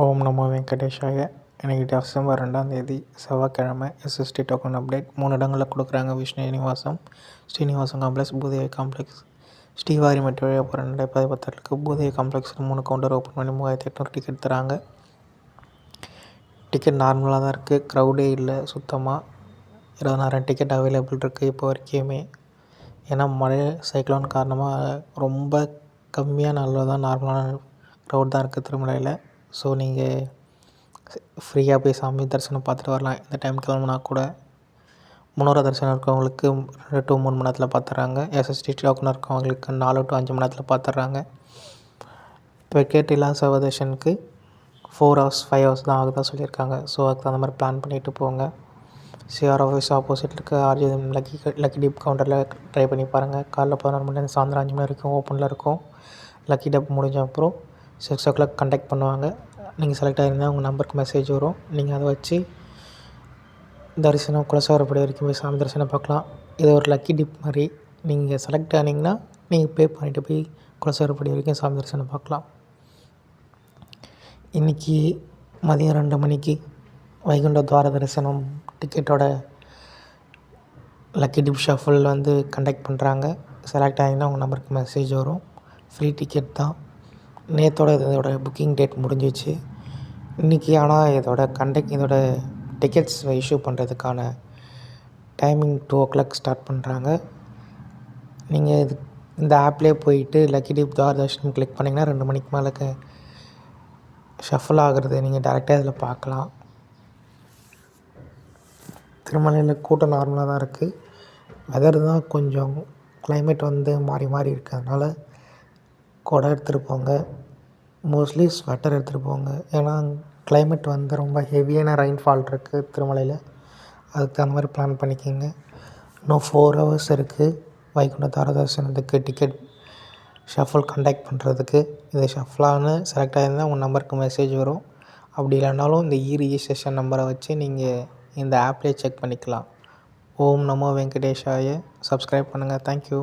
ஓம் நமோ வெங்கடேஷாய. இன்றைக்கி டிசம்பர் 2 செவ்வாய்க்கிழமை. எஸ்எஸ்டி டோக்கன் அப்டேட் 3 இடங்களில் கொடுக்குறாங்க. ஸ்ரீனிவாசம் காம்ப்ளெக்ஸ், பூதேவி காம்ப்ளெக்ஸ், ஸ்ரீவாரிமேட்டு வழியாக போகிற நடைபாதை பத்திரத்துக்கு பூதேவி காம்ப்ளெக்ஸில் 3 கவுண்டர் ஓப்பன் பண்ணி 3800 டிக்கெட் தராங்க. டிக்கெட் நார்மலாக தான் இருக்குது, க்ரௌடே இல்லை சுத்தமாக. 20,000 டிக்கெட் அவைலபிள் இருக்குது இப்போ வரைக்குமே. ஏன்னா மழை சைக்ளோன் காரணமாக ரொம்ப கம்மியான அளவில் தான் நார்மலான க்ரௌட் தான் இருக்குது திருமலையில். ஸோ நீங்கள் ஃப்ரீயாக போய் சாமி தரிசனம் பார்த்துட்டு வரலாம். இந்த டைம் கிளம்புனா கூட. முன்னோர தரிசனம் இருக்கவங்களுக்கு 2 to 3 மணி நேரத்தில் பார்த்துட்றாங்க. எஸ்எஸ்டி டோக்கன் இருக்கவங்களுக்கு 4 to 5 மணி நேரத்தில் பார்த்துட்றாங்க. டிக்கெட் இலவச தரிசனுக்கு 4 hours 5 hours தான் ஆகுதா சொல்லியிருக்காங்க. ஸோ அதுக்கு தகுந்த மாதிரி பிளான் பண்ணிவிட்டு போங்க. சிஆர் ஆஃபீஸ் ஆப்போசிட்டில் இருக்க ஆர்ஜிஎம் லக்கி டிப் கவுண்டரில் ட்ரை பண்ணி பாருங்கள். காலைல 11 மணிலேருந்து சாயந்தரம் 5 மணி வரைக்கும் ஓப்பனில் இருக்கும். லக்கி டிப் முடிஞ்ச அப்புறம் 6 o'clock கண்டக்ட் பண்ணுவாங்க. நீங்கள் செலக்ட் ஆகிருந்தால் உங்கள் நம்பருக்கு மெசேஜ் வரும். நீங்கள் அதை வச்சு தரிசனம் குலசேகரப்படி வரைக்கும் போய் சாமி தரிசனம் பார்க்கலாம். இது ஒரு லக்கி டிப் மாதிரி. நீங்கள் செலக்ட் ஆனீங்கன்னா நீங்கள் பே பண்ணிவிட்டு போய் குலசேகரப்படி வரைக்கும் சாமி தரிசனம் பார்க்கலாம். இன்றைக்கி மதியம் 2 மணிக்கு வைகுண்ட துவார தரிசனம் டிக்கெட்டோட லக்கி டிப் ஷஃபிள் கண்டக்ட் பண்ணுறாங்க. செலக்ட் ஆகிங்கன்னா உங்கள் நம்பருக்கு மெசேஜ் வரும். ஃப்ரீ டிக்கெட் தான். நேற்றோட இதோட புக்கிங் டேட் முடிஞ்சிச்சு. இன்றைக்கி ஆனால் இதோட டிக்கெட்ஸ் இஷ்யூ பண்ணுறதுக்கான டைமிங் 2 o'clock ஸ்டார்ட் பண்ணுறாங்க. நீங்கள் இந்த ஆப்லேயே போயிட்டு லக்கி டிப் தூர்தர்ஷன் கிளிக் பண்ணிங்கன்னா 2 மணிக்கு மேலே ஷஃபிள் ஆகிறது நீங்கள் டேரெக்டாக இதில் பார்க்கலாம். திருமலையில் கூட்டம் நார்மலாக தான் இருக்குது. வெதர் தான் கொஞ்சம் கிளைமேட் மாறி மாறி இருக்கிறதுனால குடை எடுத்துகிட்டு போங்க. மோஸ்ட்லி ஸ்வெட்டர் எடுத்துகிட்டு போங்க. ஏன்னா கிளைமேட் ரொம்ப ஹெவியான ரெயின்ஃபால் இருக்குது திருமலையில். அதுக்கு தகுந்த மாதிரி பிளான் பண்ணிக்கோங்க. இன்னும் 4 hours இருக்குது வைகுண்ட துவார தரிசனத்துக்கு டிக்கெட் ஷஃபிள் கண்டக்ட் பண்ணுறதுக்கு. இது ஷஃபிளானு செலக்ட் ஆகிருந்தால் உங்கள் நம்பருக்கு மெசேஜ் வரும். அப்படி இல்லைனாலும் இந்த ரிஜிஸ்ட்ரேஷன் நம்பரை வச்சு நீங்கள் இந்த ஆப்லேயே செக் பண்ணிக்கலாம். ஓம் நமோ வெங்கடேஷாய. சப்ஸ்கிரைப் பண்ணுங்கள். தேங்க்யூ.